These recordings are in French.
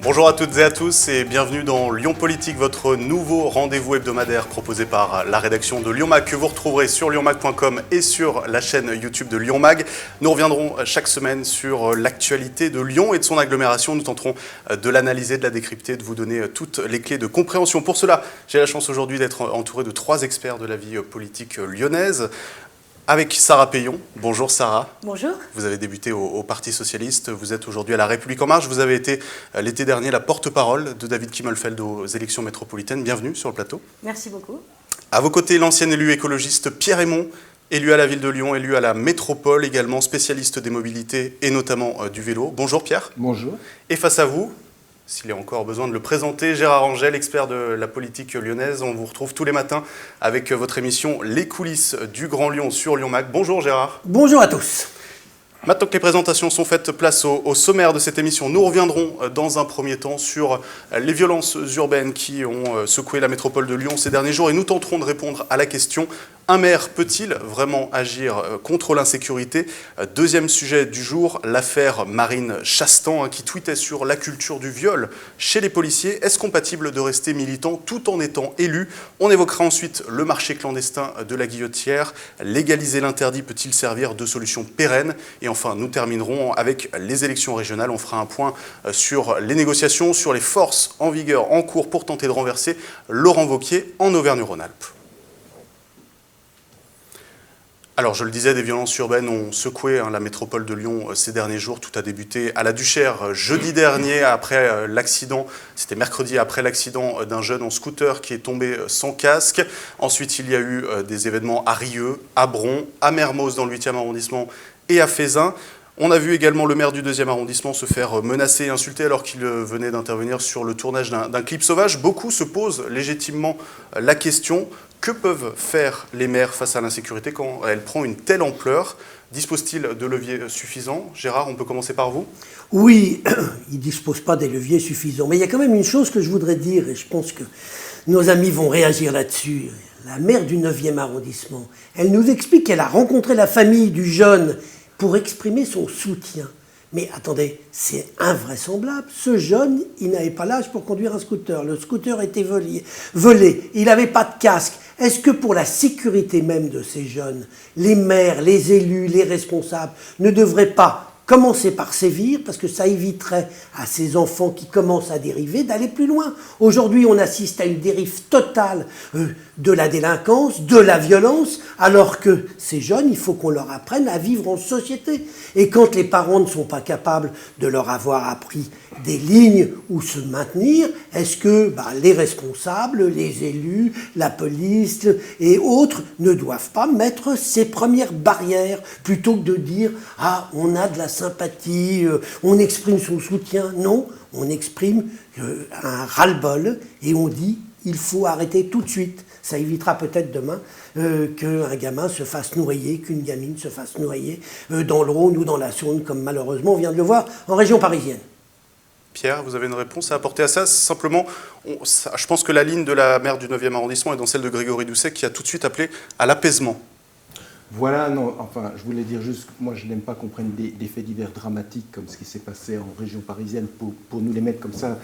Bonjour à toutes et à tous et bienvenue dans Lyon Politique, votre nouveau rendez-vous hebdomadaire proposé par la rédaction de Lyon Mag que vous retrouverez sur lyonmag.com et sur la chaîne YouTube de Lyon Mag. Nous reviendrons chaque semaine sur l'actualité de Lyon et de son agglomération. Nous tenterons de l'analyser, de la décrypter, de vous donner toutes les clés de compréhension. Pour cela, j'ai la chance aujourd'hui d'être entouré de 3 experts de la vie politique lyonnaise. Avec Sarah Peillon. Bonjour Sarah. Bonjour. Vous avez débuté au Parti Socialiste, vous êtes aujourd'hui à La République En Marche. Vous avez été l'été dernier la porte-parole de David Kimmelfeld aux élections métropolitaines. Bienvenue sur le plateau. Merci beaucoup. À vos côtés, l'ancien élu écologiste Pierre Hémon, élu à la ville de Lyon, élu à la métropole également, spécialiste des mobilités et notamment du vélo. Bonjour Pierre. Bonjour. Et face à vous, s'il y a encore besoin de le présenter, Gérard Angel, expert de la politique lyonnaise. On vous retrouve tous les matins avec votre émission Les coulisses du Grand Lyon sur Lyon Mag. Bonjour Gérard. Bonjour à tous. Maintenant que les présentations sont faites, place au sommaire de cette émission. Nous reviendrons dans un premier temps sur les violences urbaines qui ont secoué la métropole de Lyon ces derniers jours et nous tenterons de répondre à la question: un maire peut-il vraiment agir contre l'insécurité? Deuxième sujet du jour, l'affaire Marine Chastan qui tweetait sur la culture du viol chez les policiers. Est-ce compatible de rester militant tout en étant élu? On évoquera ensuite le marché clandestin de la Guillotière. Légaliser l'interdit peut-il servir de solution pérenne? Et enfin, nous terminerons avec les élections régionales. On fera un point sur les négociations, sur les forces en vigueur en cours pour tenter de renverser Laurent Wauquiez en Auvergne-Rhône-Alpes. Alors, je le disais, des violences urbaines ont secoué la métropole de Lyon ces derniers jours. Tout a débuté à la Duchère jeudi dernier après l'accident. C'était mercredi après l'accident d'un jeune en scooter qui est tombé sans casque. Ensuite, il y a eu des événements à Rieux, à Bron, à Mermoz dans le 8e arrondissement et à Fézin. On a vu également le maire du 2e arrondissement se faire menacer et insulter alors qu'il venait d'intervenir sur le tournage d'un clip sauvage. Beaucoup se posent légitimement la question: que peuvent faire les maires face à l'insécurité quand elle prend une telle ampleur? Dispose-t-il de leviers suffisants? Gérard, on peut commencer par vous. Oui, il ne dispose pas des leviers suffisants. Mais il y a quand même une chose que je voudrais dire, et je pense que nos amis vont réagir là-dessus. La maire du 9e arrondissement, elle nous explique qu'elle a rencontré la famille du jeune pour exprimer son soutien. Mais attendez, c'est invraisemblable. Ce jeune, il n'avait pas l'âge pour conduire un scooter. Le scooter était volé. Il n'avait pas de casque. Est-ce que pour la sécurité même de ces jeunes, les maires, les élus, les responsables ne devraient pas commencer par sévir, parce que ça éviterait à ces enfants qui commencent à dériver d'aller plus loin. Aujourd'hui, on assiste à une dérive totale de la délinquance, de la violence, alors que ces jeunes, il faut qu'on leur apprenne à vivre en société. Et quand les parents ne sont pas capables de leur avoir appris des lignes où se maintenir, est-ce que les responsables, les élus, la police et autres ne doivent pas mettre ces premières barrières plutôt que de dire « Ah, on a de la sympathie, on exprime son soutien ». Non, on exprime un ras-le-bol et on dit « il faut arrêter tout de suite ». Ça évitera peut-être demain qu'un gamin se fasse noyer, qu'une gamine se fasse noyer dans le Rhône ou dans la Saône, comme malheureusement on vient de le voir en région parisienne. Pierre, vous avez une réponse à apporter à ça? Simplement, je pense que la ligne de la maire du 9e arrondissement est dans celle de Grégory Doucet qui a tout de suite appelé à l'apaisement. Voilà, non, enfin, je voulais dire juste, moi je n'aime pas qu'on prenne des faits divers dramatiques comme ce qui s'est passé en région parisienne pour nous les mettre comme ça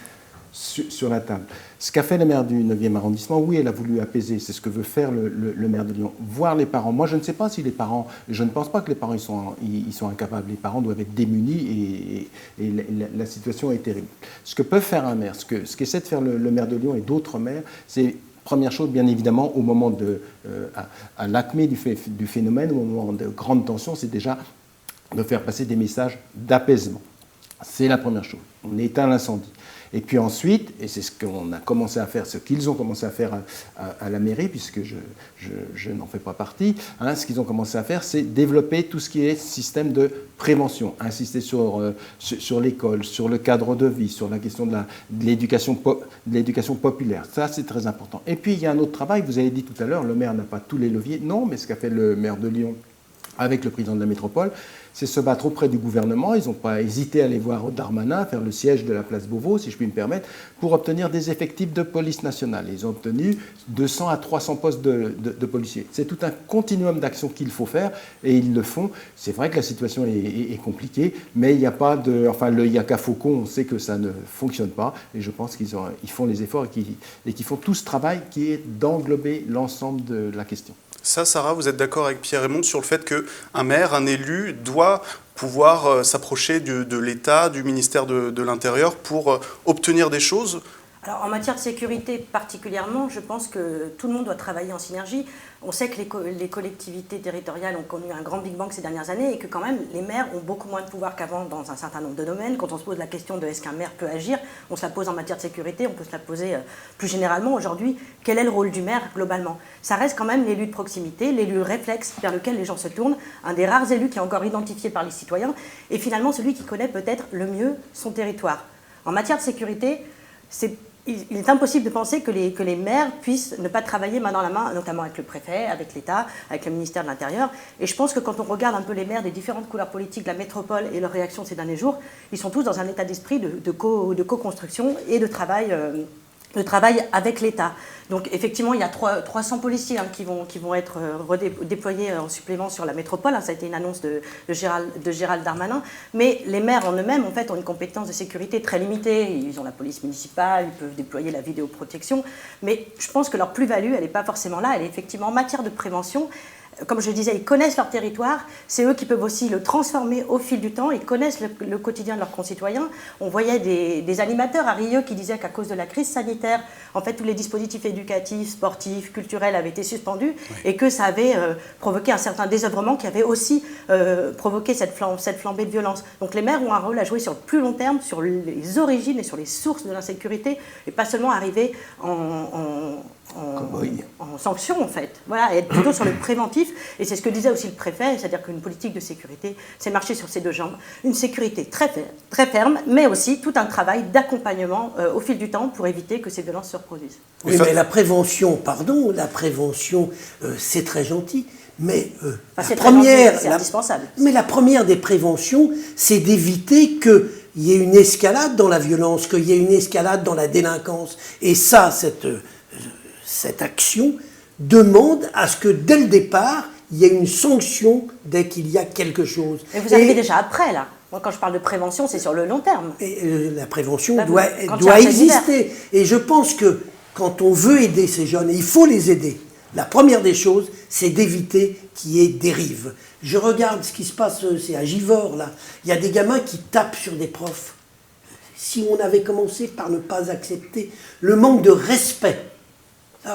sur la table. Ce qu'a fait la maire du 9e arrondissement, oui, elle a voulu apaiser, c'est ce que veut faire le maire de Lyon. Voir les parents, moi je ne sais pas si les parents, je ne pense pas que les parents ils sont incapables, les parents doivent être démunis et la situation est terrible. Ce que peut faire un maire, ce qu'essaie de faire le maire de Lyon et d'autres maires, c'est, première chose, bien évidemment, au moment à l'acmé du phénomène, au moment de grande tension, c'est déjà de faire passer des messages d'apaisement. C'est la première chose. On éteint l'incendie. Et puis ensuite, et c'est ce qu'on a commencé à faire, ce qu'ils ont commencé à faire à la mairie, puisque je n'en fais pas partie, ce qu'ils ont commencé à faire, c'est développer tout ce qui est système de prévention, insister sur l'école, sur le cadre de vie, sur la question de l'éducation populaire. Ça, c'est très important. Et puis, il y a un autre travail, vous avez dit tout à l'heure, le maire n'a pas tous les leviers. Non, mais ce qu'a fait le maire de Lyon avec le président de la métropole, c'est se battre auprès du gouvernement. Ils n'ont pas hésité à aller voir Darmanin, faire le siège de la place Beauvau, si je puis me permettre, pour obtenir des effectifs de police nationale. Ils ont obtenu 200 à 300 postes de policiers. C'est tout un continuum d'actions qu'il faut faire, et ils le font. C'est vrai que la situation est compliquée, mais il n'y a pas de... Enfin, il n'y a qu'à Faucon, on sait que ça ne fonctionne pas, et je pense qu'ils font les efforts et qu'ils font tout ce travail qui est d'englober l'ensemble de la question. Ça, Sarah, vous êtes d'accord avec Pierre Raymond sur le fait qu'un maire, un élu, doit pouvoir s'approcher de l'État, du ministère de l'Intérieur pour obtenir des choses? Alors, en matière de sécurité particulièrement, je pense que tout le monde doit travailler en synergie. On sait que les collectivités territoriales ont connu un grand Big Bang ces dernières années et que quand même les maires ont beaucoup moins de pouvoir qu'avant dans un certain nombre de domaines. Quand on se pose la question de est-ce qu'un maire peut agir, on se la pose en matière de sécurité, on peut se la poser plus généralement aujourd'hui. Quel est le rôle du maire globalement? Ça reste quand même l'élu de proximité, l'élu réflexe vers lequel les gens se tournent, un des rares élus qui est encore identifié par les citoyens et finalement celui qui connaît peut-être le mieux son territoire. En matière de sécurité, il est impossible de penser que les maires puissent ne pas travailler main dans la main, notamment avec le préfet, avec l'État, avec le ministère de l'Intérieur. Et je pense que quand on regarde un peu les maires des différentes couleurs politiques de la métropole et leurs réactions ces derniers jours, ils sont tous dans un état d'esprit de co-construction et de travail avec l'État. Donc effectivement, il y a 300 policiers qui vont être déployés en supplément sur la métropole. Ça a été une annonce de Gérald Darmanin. Mais les maires en eux-mêmes, en fait, ont une compétence de sécurité très limitée. Ils ont la police municipale, ils peuvent déployer la vidéoprotection. Mais je pense que leur plus-value, elle n'est pas forcément là. Elle est effectivement en matière de prévention. Comme je le disais, ils connaissent leur territoire, c'est eux qui peuvent aussi le transformer au fil du temps, ils connaissent le quotidien de leurs concitoyens. On voyait des animateurs à Rieux qui disaient qu'à cause de la crise sanitaire, en fait, tous les dispositifs éducatifs, sportifs, culturels avaient été suspendus et que ça avait provoqué un certain désœuvrement qui avait aussi provoqué cette flambée de violence. Donc les maires ont un rôle à jouer sur le plus long terme, sur les origines et sur les sources de l'insécurité, et pas seulement arriver en sanction en fait, voilà, et être plutôt sur le préventif, et c'est ce que disait aussi le préfet, c'est-à-dire qu'une politique de sécurité, c'est marcher sur ses deux jambes, une sécurité très ferme, mais aussi tout un travail d'accompagnement au fil du temps pour éviter que ces violences se reproduisent. Oui, mais la prévention, c'est très gentil, mais c'est indispensable. Mais la première des préventions, c'est d'éviter qu'il y ait une escalade dans la violence, qu'il y ait une escalade dans la délinquance, et ça, cette action demande à ce que dès le départ, il y ait une sanction dès qu'il y a quelque chose. Mais vous arrivez déjà après, là. Moi, quand je parle de prévention, c'est sur le long terme. Et la prévention doit exister. Et je pense que quand on veut aider ces jeunes, et il faut les aider, la première des choses, c'est d'éviter qu'il y ait dérive. Je regarde ce qui se passe, c'est à Givors, là. Il y a des gamins qui tapent sur des profs. Si on avait commencé par ne pas accepter le manque de respect.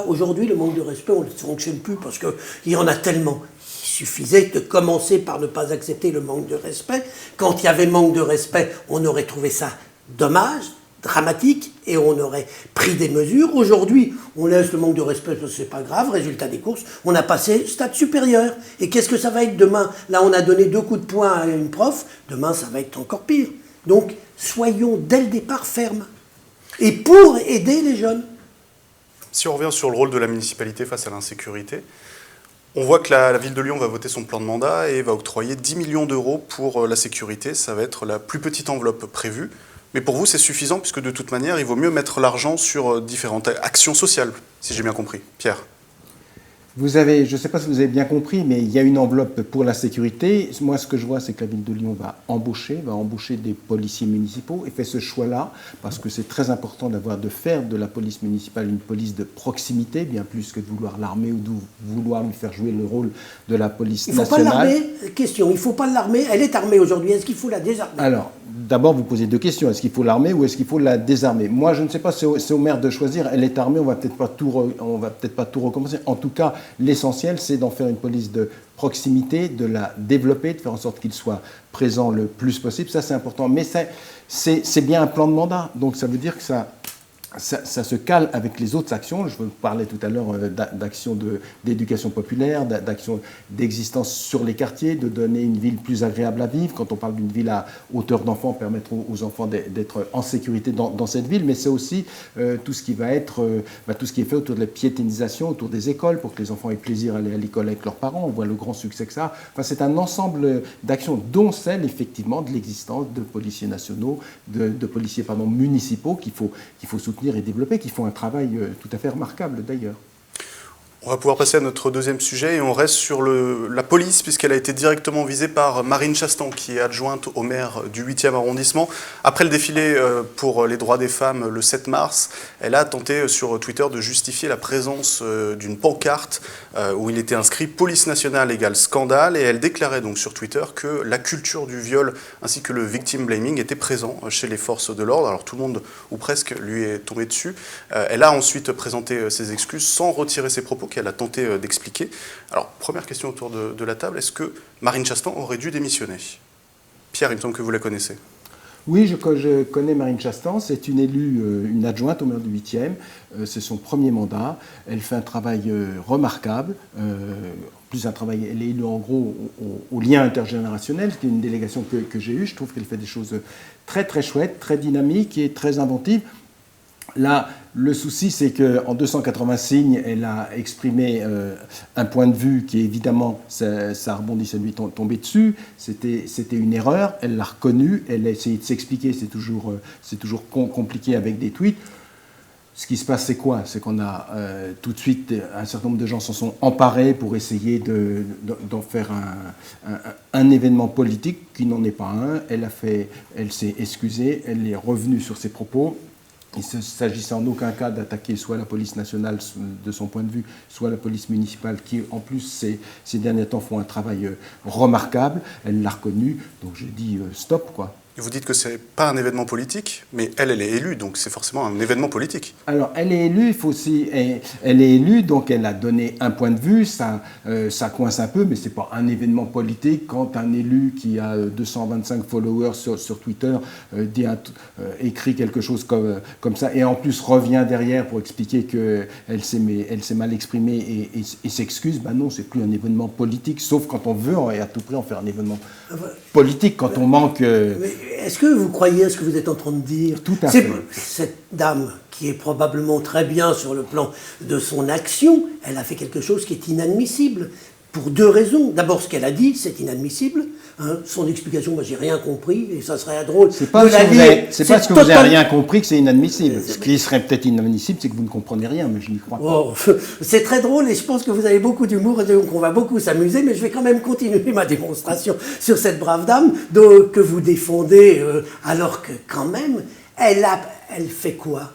Aujourd'hui, le manque de respect, on ne fonctionne plus parce qu'il y en a tellement. Il suffisait de commencer par ne pas accepter le manque de respect. Quand il y avait manque de respect, on aurait trouvé ça dommage, dramatique, et on aurait pris des mesures. Aujourd'hui, on laisse le manque de respect, c'est pas grave, résultat des courses, on a passé stade supérieur. Et qu'est-ce que ça va être demain? Là, on a donné 2 coups de poing à une prof, demain, ça va être encore pire. Donc, soyons dès le départ fermes. Et pour aider les jeunes. Si on revient sur le rôle de la municipalité face à l'insécurité, on voit que la ville de Lyon va voter son plan de mandat et va octroyer 10 millions d'euros pour la sécurité. Ça va être la plus petite enveloppe prévue. Mais pour vous, c'est suffisant puisque de toute manière, il vaut mieux mettre l'argent sur différentes actions sociales, si j'ai bien compris. Pierre? Je ne sais pas si vous avez bien compris, mais il y a une enveloppe pour la sécurité. Moi, ce que je vois, c'est que la ville de Lyon va embaucher des policiers municipaux et fait ce choix-là parce que c'est très important de faire de la police municipale une police de proximité, bien plus que de vouloir l'armer ou de vouloir lui faire jouer le rôle de la police nationale. Il ne faut pas l'armer. Question, il ne faut pas l'armer. Elle est armée aujourd'hui. Est-ce qu'il faut la désarmer? Alors, d'abord, vous posez 2 questions. Est-ce qu'il faut l'armer ou est-ce qu'il faut la désarmer? Moi, je ne sais pas, c'est au maire de choisir. Elle est armée, on va peut-être pas tout recommencer. En tout cas, l'essentiel, c'est d'en faire une police de proximité, de la développer, de faire en sorte qu'il soit présent le plus possible. Ça, c'est important. Mais c'est bien un plan de mandat. Donc, ça veut dire que ça ça se cale avec les autres actions. Je vous parlais tout à l'heure d'actions d'éducation populaire, d'actions d'existence sur les quartiers, de donner une ville plus agréable à vivre. Quand on parle d'une ville à hauteur d'enfants, permettre aux enfants d'être en sécurité dans cette ville, mais c'est aussi tout ce qui va être, tout ce qui est fait autour de la piétonisation, autour des écoles, pour que les enfants aient plaisir à aller à l'école avec leurs parents. On voit le grand succès que ça. Enfin, c'est un ensemble d'actions, dont celle effectivement de l'existence de policiers nationaux, de policiers municipaux qu'il faut soutenir et développer, qui font un travail tout à fait remarquable d'ailleurs. On va pouvoir passer à notre deuxième sujet et on reste sur la police puisqu'elle a été directement visée par Marine Chastan qui est adjointe au maire du 8e arrondissement. Après le défilé pour les droits des femmes le 7 mars, elle a tenté sur Twitter de justifier la présence d'une pancarte où il était inscrit « Police nationale égale scandale » et elle déclarait donc sur Twitter que la culture du viol ainsi que le victim blaming était présent chez les forces de l'ordre. Alors tout le monde, ou presque, lui est tombé dessus. Elle a ensuite présenté ses excuses sans retirer ses propos qu'elle a tenté d'expliquer. Alors, première question autour de la table, est-ce que Marine Chastan aurait dû démissionner? Pierre, il me semble que vous la connaissez. Oui, je connais Marine Chastan, c'est une élue, une adjointe au maire du 8e, c'est son premier mandat, elle fait un travail remarquable, plus un travail, elle est élue en gros au lien intergénérationnel, qui est une délégation que j'ai eue, je trouve qu'elle fait des choses très très chouettes, très dynamiques et très inventives. Là, le souci, c'est qu'en 280 signes, elle a exprimé un point de vue qui, évidemment, ça rebondit, ça lui est tombé dessus. C'était une erreur, elle l'a reconnu, elle a essayé de s'expliquer, c'est toujours compliqué avec des tweets. Ce qui se passe, c'est quoi? C'est qu'on a tout de suite, un certain nombre de gens s'en sont emparés pour essayer d'en faire un événement politique qui n'en est pas un. Elle s'est excusée, elle est revenue sur ses propos. Il ne s'agissait en aucun cas d'attaquer soit la police nationale de son point de vue, soit la police municipale qui, en plus, ces derniers temps font un travail remarquable. Elle l'a reconnu, donc j'ai dit stop, quoi. Et vous dites que ce n'est pas un événement politique, mais elle est élue, donc c'est forcément un événement politique. Alors, elle est élue, il faut aussi... Elle est élue, donc elle a donné un point de vue, ça coince un peu, mais ce n'est pas un événement politique quand un élu qui a 225 followers sur Twitter écrit quelque chose comme ça, et en plus revient derrière pour expliquer qu'elle s'est mal exprimée et s'excuse. Ben non, c'est plus un événement politique, sauf quand on veut et à tout prix en faire un événement politique, quand on manque... Est-ce que vous croyez à ce que vous êtes en train de dire? Tout à fait. Cette dame, qui est probablement très bien sur le plan de son action, elle a fait quelque chose qui est inadmissible. Pour deux raisons. D'abord, ce qu'elle a dit, c'est inadmissible. Hein. Son explication, moi, j'ai rien compris, et ça serait drôle. C'est pas parce que vous n'avez rien compris que c'est inadmissible. Ce qui serait peut-être inadmissible, c'est que vous ne comprenez rien, mais je n'y crois pas. Oh, c'est très drôle, et je pense que vous avez beaucoup d'humour, et donc on va beaucoup s'amuser, mais je vais quand même continuer ma démonstration sur cette brave dame que vous défendez, alors que, quand même, elle fait quoi?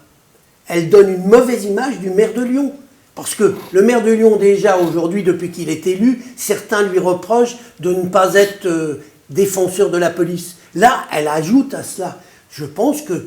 Elle donne une mauvaise image du maire de Lyon. Parce que le maire de Lyon, déjà aujourd'hui, depuis qu'il est élu, certains lui reprochent de ne pas être défenseur de la police. Là, elle ajoute à cela. Je pense qu'une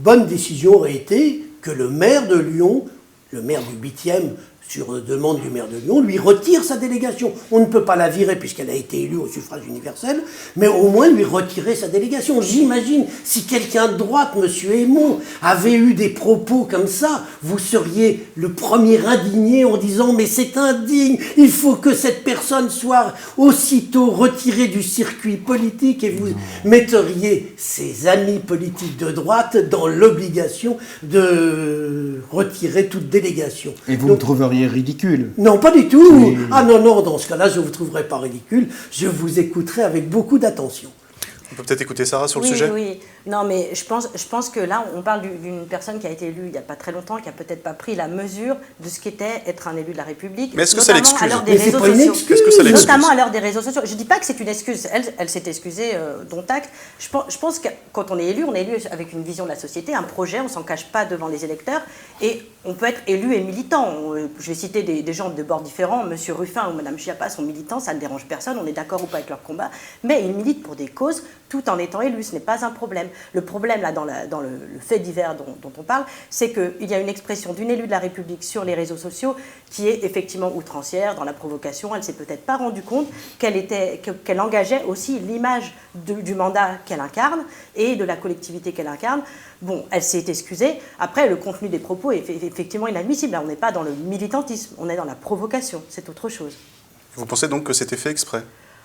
bonne décision aurait été que le maire de Lyon, le maire du 8e, sur demande du maire de Lyon, lui retire sa délégation. On ne peut pas la virer puisqu'elle a été élue au suffrage universel, mais au moins lui retirer sa délégation. J'imagine, si quelqu'un de droite, M. Hémon, avait eu des propos comme ça, vous seriez le premier indigné en disant « mais c'est indigne, il faut que cette personne soit aussitôt retirée du circuit politique » et vous metteriez ses amis politiques de droite dans l'obligation de retirer toute délégation. Et vous me trouveriez ridicule. Non, pas du tout. Oui. Ah non, dans ce cas-là, je ne vous trouverai pas ridicule. Je vous écouterai avec beaucoup d'attention. On peut peut-être écouter Sarah sur le sujet? Oui. Non, mais je pense que là, on parle d'une personne qui a été élue il n'y a pas très longtemps, qui n'a peut-être pas pris la mesure de ce qu'était être un élu de la République. Mais est-ce que ça l'excuse? Est-ce que ça l'excuse? Notamment à l'heure des réseaux sociaux. Je ne dis pas que c'est une excuse. Elle s'est excusée, dont acte. Je pense que quand on est élu avec une vision de la société, un projet, on ne s'en cache pas devant les électeurs. Et on peut être élu et militant. Je vais citer des gens de bords différents. M. Ruffin ou Mme Schiappa sont militants, ça ne dérange personne. On est d'accord ou pas avec leur combat. Mais ils militent pour des causes tout en étant élu. Ce n'est pas un problème. Le problème, là, dans le fait divers dont on parle, c'est qu'il y a une expression d'une élue de la République sur les réseaux sociaux qui est effectivement outrancière, dans la provocation. Elle ne s'est peut-être pas rendue compte qu'elle engageait aussi l'image du mandat qu'elle incarne et de la collectivité qu'elle incarne. Bon, elle s'est excusée. Après, le contenu des propos est effectivement inadmissible. Là, on n'est pas dans le militantisme, on est dans la provocation. C'est autre chose. Vous pensez donc que c'était fait exprès?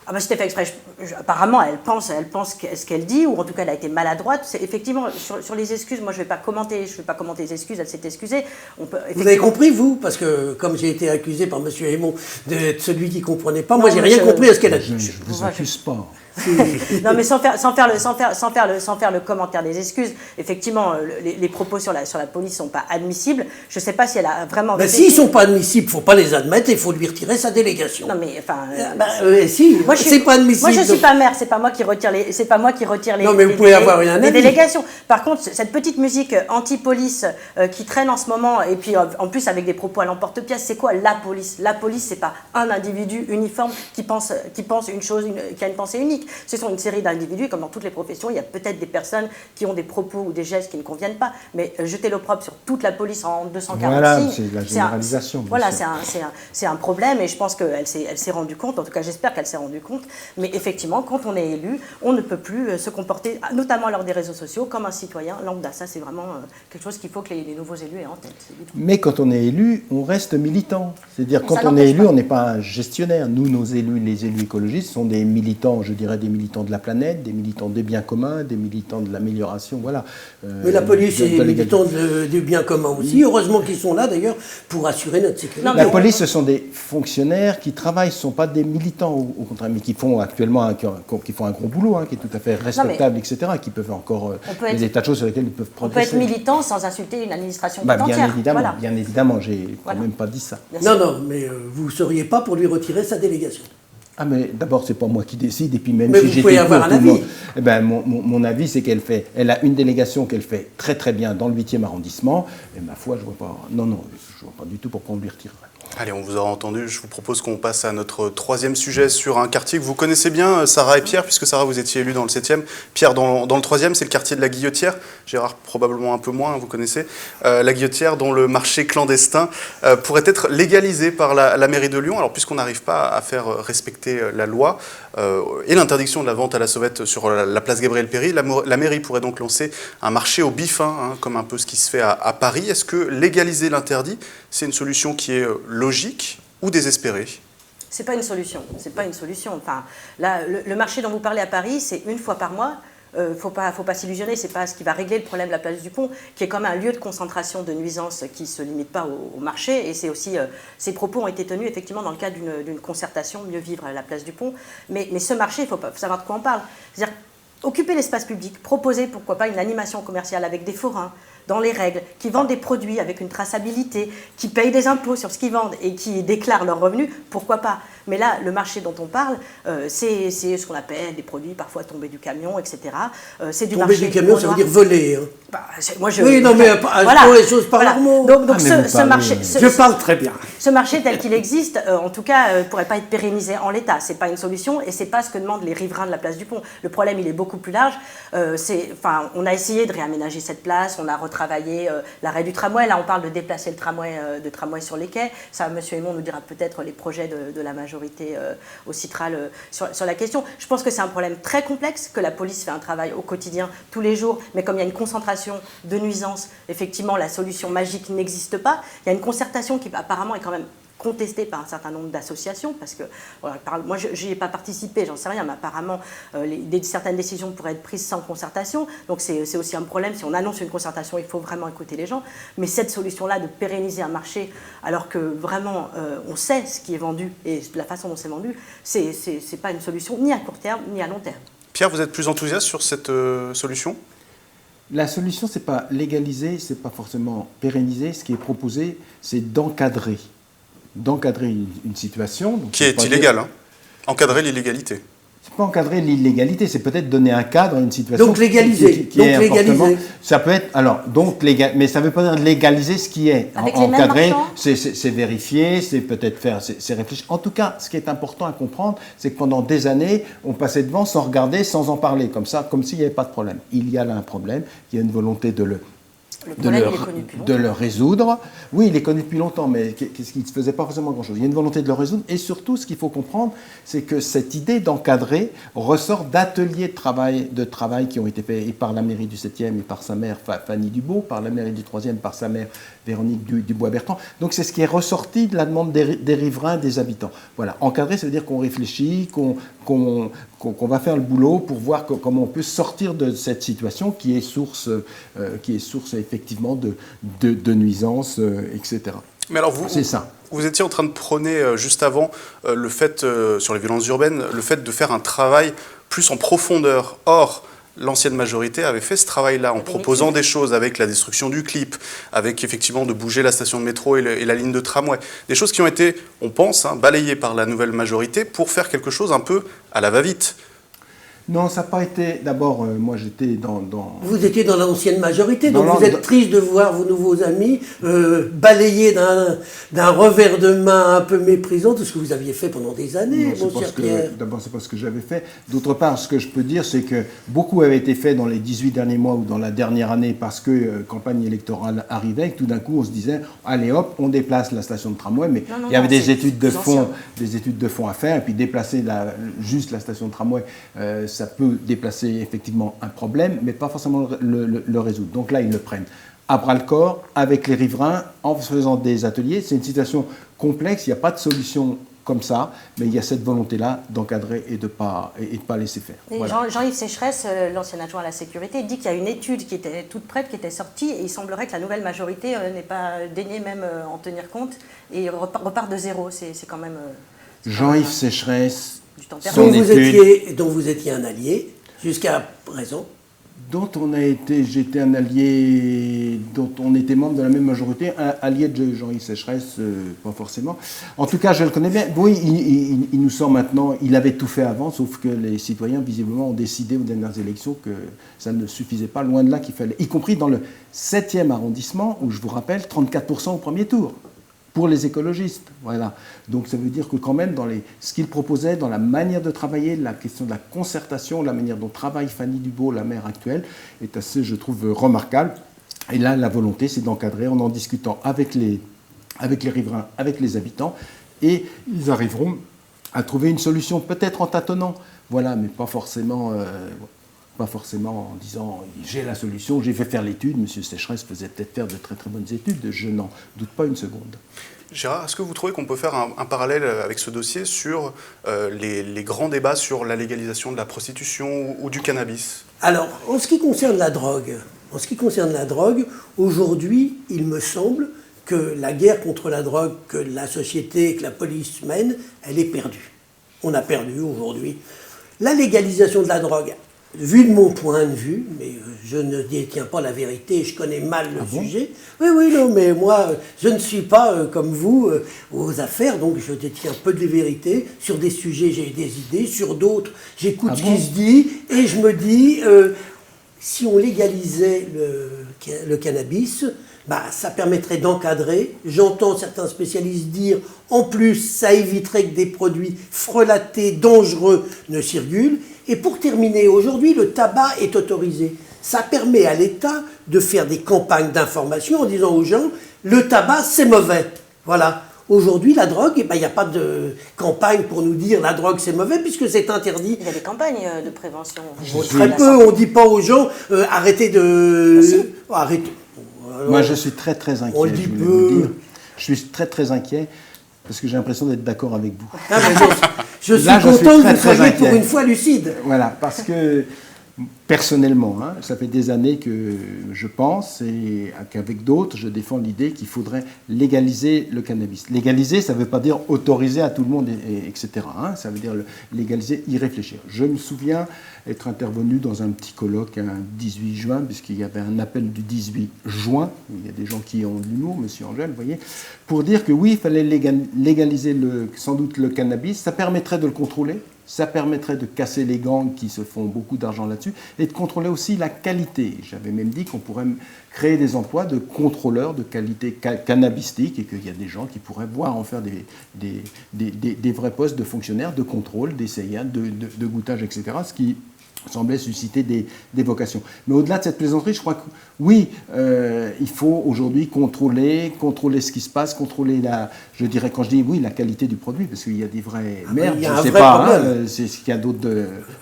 Ah ben c'était fait exprès. Apparemment, elle pense ce qu'elle dit, ou en tout cas, elle a été maladroite. Effectivement, sur les excuses, moi, je ne vais pas commenter les excuses. Elle s'est excusée. Vous avez compris, vous? Parce que, comme j'ai été accusé par M. Aymon d'être celui qui ne comprenait pas, moi, j'ai rien compris à ce qu'elle a dit. Je ne vous accuse pas. Non, mais sans faire le commentaire des excuses, effectivement, les propos sur la police ne sont pas admissibles. Je ne sais pas si elle a vraiment... Mais s'ils ne sont pas admissibles, il ne faut pas les admettre et il faut lui retirer sa délégation. Non, mais enfin... si, c'est pas admissible. Moi, je ne suis pas maire, c'est pas moi qui retire les Non, mais vous pouvez avoir un avis. Délégations. Par contre, cette petite musique anti-police qui traîne en ce moment, et puis en plus avec des propos à l'emporte-pièce, c'est quoi la police? La police, c'est pas un individu uniforme qui pense une chose, qui a une pensée unique. Ce sont une série d'individus, comme dans toutes les professions. Il y a peut-être des personnes qui ont des propos ou des gestes qui ne conviennent pas, mais jeter l'opprobre sur toute la police en 240 voilà, signes, c'est la généralisation. Voilà, c'est un problème, et je pense qu'elle s'est rendue compte, en tout cas j'espère qu'elle s'est rendue compte, mais effectivement, quand on est élu, on ne peut plus se comporter, notamment lors des réseaux sociaux, comme un citoyen lambda. Ça, c'est vraiment quelque chose qu'il faut que les nouveaux élus aient en tête. Mais quand on est élu, on reste militant. C'est-à-dire, quand on est élu, on n'est pas un gestionnaire. Nous, nos élus, les élus écologistes, sont des militants, je dirais, des militants de la planète, des militants des biens communs, des militants de l'amélioration, voilà. Mais la police est militant du bien commun aussi. Heureusement qu'ils sont là, d'ailleurs, pour assurer notre sécurité. La police, ce sont des fonctionnaires qui travaillent, ce ne sont pas des militants, au contraire, mais qui font actuellement qui font un gros boulot, qui est tout à fait respectable, etc., qui peuvent encore... des tas de choses sur lesquelles ils peuvent progresser. On peut être militant sans insulter une administration tout entière. Bien évidemment, j'ai quand même pas dit ça. Non, mais vous ne seriez pas pour lui retirer sa délégation. Ah, mais d'abord, c'est pas moi qui décide, et puis même mais si vous pouvez avoir un avis. Mon avis, c'est elle a une délégation qu'elle fait très très bien dans le 8e arrondissement, et ma foi, je vois pas... Non, je vois pas du tout pourquoi on lui retirerait. Allez, on vous aura entendu. Je vous propose qu'on passe à notre troisième sujet sur un quartier que vous connaissez bien, Sarah et Pierre, puisque Sarah, vous étiez élue dans le 7e. Pierre, dans le 3e, c'est le quartier de la Guillotière. Gérard, probablement un peu moins, vous connaissez. La Guillotière, dont le marché clandestin pourrait être légalisé par la mairie de Lyon. Alors, puisqu'on n'arrive pas à faire respecter la loi et l'interdiction de la vente à la sauvette sur la place Gabriel-Péri, la mairie pourrait donc lancer un marché au bifin, comme un peu ce qui se fait à Paris. Est-ce que légaliser l'interdit, c'est une solution qui est logique ou désespérée? C'est pas une solution. C'est pas une solution. Enfin, là, le marché dont vous parlez à Paris, c'est une fois par mois. Faut pas s'illusionner, c'est pas ce qui va régler le problème de la place du Pont, qui est quand même un lieu de concentration de nuisances qui ne se limite pas au marché. Et c'est aussi, ces propos ont été tenus effectivement dans le cadre d'une concertation, mieux vivre à la place du Pont. Mais ce marché, il faut savoir de quoi on parle. C'est-à-dire occuper l'espace public, proposer pourquoi pas une animation commerciale avec des forains, dans les règles, qui vendent des produits avec une traçabilité, qui payent des impôts sur ce qu'ils vendent et qui déclarent leurs revenus, pourquoi pas? Mais là, le marché dont on parle, c'est ce qu'on appelle des produits parfois tombés du camion, etc. C'est du tomber du camion, ça veut dire voler. Oui, non, mais voilà, les choses par leur mot. Donc ce marché... Je parle très bien. Ce marché tel qu'il existe, en tout cas, ne pourrait pas être pérennisé en l'état. Ce n'est pas une solution et ce n'est pas ce que demandent les riverains de la place du Pont. Le problème, il est beaucoup plus large. On a essayé de réaménager cette place, on a retravaillé l'arrêt du tramway. Là, on parle de déplacer le tramway sur les quais. Ça, M. Aymon nous dira peut-être les projets de la majorité au Citral sur la question. Je pense que c'est un problème très complexe, que la police fait un travail au quotidien, tous les jours, mais comme il y a une concentration de nuisances, effectivement, la solution magique n'existe pas. Il y a une concertation qui apparemment est quand même contestée par un certain nombre d'associations, parce que moi je n'y ai pas participé, j'en sais rien, mais apparemment certaines décisions pourraient être prises sans concertation, donc c'est aussi un problème. Si on annonce une concertation, il faut vraiment écouter les gens, mais cette solution-là de pérenniser un marché alors que vraiment on sait ce qui est vendu et la façon dont c'est vendu, c'est pas une solution ni à court terme ni à long terme. Pierre, vous êtes plus enthousiaste sur cette solution ? La solution, ce n'est pas légaliser, ce n'est pas forcément pérenniser. Ce qui est proposé, c'est d'encadrer une situation. Donc qui est illégale, encadrer l'illégalité. C'est pas encadrer l'illégalité, c'est peut-être donner un cadre à une situation Donc légaliser. qui est légaliser. Ça peut être, alors, donc mais ça ne veut pas dire légaliser ce qui est. Avec encadrer, c'est vérifier, c'est peut-être faire, c'est réfléchir. En tout cas, ce qui est important à comprendre, c'est que pendant des années, on passait devant sans regarder, sans en parler, comme ça, comme s'il n'y avait pas de problème. Il y a là un problème, il y a une volonté de le résoudre. Oui, il est connu depuis longtemps, mais qu'est-ce qui ne faisait pas forcément grand-chose. Il y a une volonté de le résoudre, et surtout, ce qu'il faut comprendre, c'est que cette idée d'encadrer ressort d'ateliers de travail qui ont été faits et par la mairie du 7e et par sa mère Fanny Dubo, par la mairie du 3e, par sa mère Véronique Dubois-Bertrand. Donc c'est ce qui est ressorti de la demande des riverains, des habitants. Voilà, encadrer, ça veut dire qu'on réfléchit, qu'on va faire le boulot pour voir comment on peut sortir de cette situation qui est source effectivement de nuisances, etc. Mais alors c'est ça. Vous étiez en train de prôner juste avant le fait, sur les violences urbaines, le fait de faire un travail plus en profondeur. Or, l'ancienne majorité avait fait ce travail-là en proposant des choses avec la destruction du clip, avec effectivement de bouger la station de métro et la ligne de tramway. Des choses qui ont été, on pense, balayées par la nouvelle majorité pour faire quelque chose un peu à la va-vite. Non, ça n'a pas été... D'abord, moi j'étais dans... Vous étiez dans l'ancienne majorité, donc vous êtes triste de voir vos nouveaux amis balayer d'un revers de main un peu méprisant tout ce que vous aviez fait pendant des années, mon cher Pierre. D'abord, c'est pas ce que j'avais fait. D'autre part, ce que je peux dire, c'est que beaucoup avait été fait dans les 18 derniers mois ou dans la dernière année parce que campagne électorale arrivait, et que tout d'un coup on se disait, allez hop, on déplace la station de tramway, mais il y avait des études de fond à faire, et puis déplacer juste la station de tramway, ça peut déplacer effectivement un problème, mais pas forcément le résoudre. Donc là, ils le prennent à bras-le-corps avec les riverains en faisant des ateliers. C'est une situation complexe, il n'y a pas de solution comme ça, mais il y a cette volonté-là d'encadrer et de pas laisser faire. Voilà. Jean-Yves Sécheresse, l'ancien adjoint à la sécurité, dit qu'il y a une étude qui était toute prête, qui était sortie, et il semblerait que la nouvelle majorité n'ait pas daigné même en tenir compte, et repart de zéro. C'est quand même... Jean-Yves Sécheresse... dont vous étiez un allié jusqu'à présent. J'étais un allié, dont on était membre de la même majorité, un allié de Jean-Yves Sécheresse, pas forcément. En tout cas, je le connais bien. Oui, il nous sort maintenant, il avait tout fait avant, sauf que les citoyens, visiblement, ont décidé aux dernières élections que ça ne suffisait pas, loin de là qu'il fallait, y compris dans le 7e arrondissement, où je vous rappelle, 34% au premier tour. Pour les écologistes, voilà. Donc ça veut dire que quand même, ce qu'ils proposaient, dans la manière de travailler, la question de la concertation, la manière dont travaille Fanny Dubo, la maire actuelle, est assez, je trouve, remarquable. Et là, la volonté, c'est d'encadrer en discutant avec les riverains, avec les habitants, et ils arriveront à trouver une solution, peut-être en tâtonnant, voilà, mais pas forcément en disant j'ai la solution, j'ai fait faire l'étude. Monsieur Sécheresse faisait peut-être faire de très très bonnes études, je n'en doute pas une seconde. Gérard, est-ce que vous trouvez qu'on peut faire un parallèle avec ce dossier sur les grands débats sur la légalisation de la prostitution ou du cannabis? Alors, en ce qui concerne la drogue, aujourd'hui, il me semble que la guerre contre la drogue que la société et que la police mènent, elle est perdue. On a perdu aujourd'hui. La légalisation de la drogue, vu de mon point de vue, mais je ne détiens pas la vérité, je connais mal le sujet. Oui, non, mais moi, je ne suis pas comme vous aux affaires, donc je détiens peu de vérité. Sur des sujets, j'ai des idées, sur d'autres, j'écoute ce qui se dit, et je me dis, si on légalisait le cannabis, ça permettrait d'encadrer. J'entends certains spécialistes dire, en plus, ça éviterait que des produits frelatés, dangereux, ne circulent. Et pour terminer, aujourd'hui, le tabac est autorisé. Ça permet à l'État de faire des campagnes d'information en disant aux gens, le tabac, c'est mauvais. Voilà. Aujourd'hui, la drogue, il n'y a pas de campagne pour nous dire la drogue, c'est mauvais, puisque c'est interdit. Il y a des campagnes de prévention. Très peu, on ne dit pas aux gens, arrêtez de... Arrêtez. Moi, je suis très très inquiet. On le dit peu. Je suis très très inquiet parce que j'ai l'impression d'être d'accord avec vous. Je suis content que vous soyez pour une fois lucide. Voilà, parce que personnellement, ça fait des années que je pense et qu'avec d'autres, je défends l'idée qu'il faudrait légaliser le cannabis. Légaliser, ça ne veut pas dire autoriser à tout le monde, etc. Ça veut dire légaliser, y réfléchir. Je me souviens être intervenu dans un petit colloque un 18 juin, puisqu'il y avait un appel du 18 juin, il y a des gens qui ont de l'humour, monsieur Angèle, vous voyez, pour dire que oui, il fallait légaliser sans doute le cannabis, ça permettrait de le contrôler, Ça permettrait de casser les gangs qui se font beaucoup d'argent là-dessus et de contrôler aussi la qualité. J'avais même dit qu'on pourrait créer des emplois de contrôleurs de qualité cannabistique et qu'il y a des gens qui pourraient voir en faire des vrais postes de fonctionnaires, de contrôle, d'essayants, de goûtage, etc. Ce qui semblait susciter des vocations. Mais au-delà de cette plaisanterie, je crois que oui, il faut aujourd'hui contrôler ce qui se passe, contrôler je dirais, quand je dis oui, la qualité du produit, parce qu'il y a des vraies merdes, je ne sais pas, c'est ce qu'il y a d'autre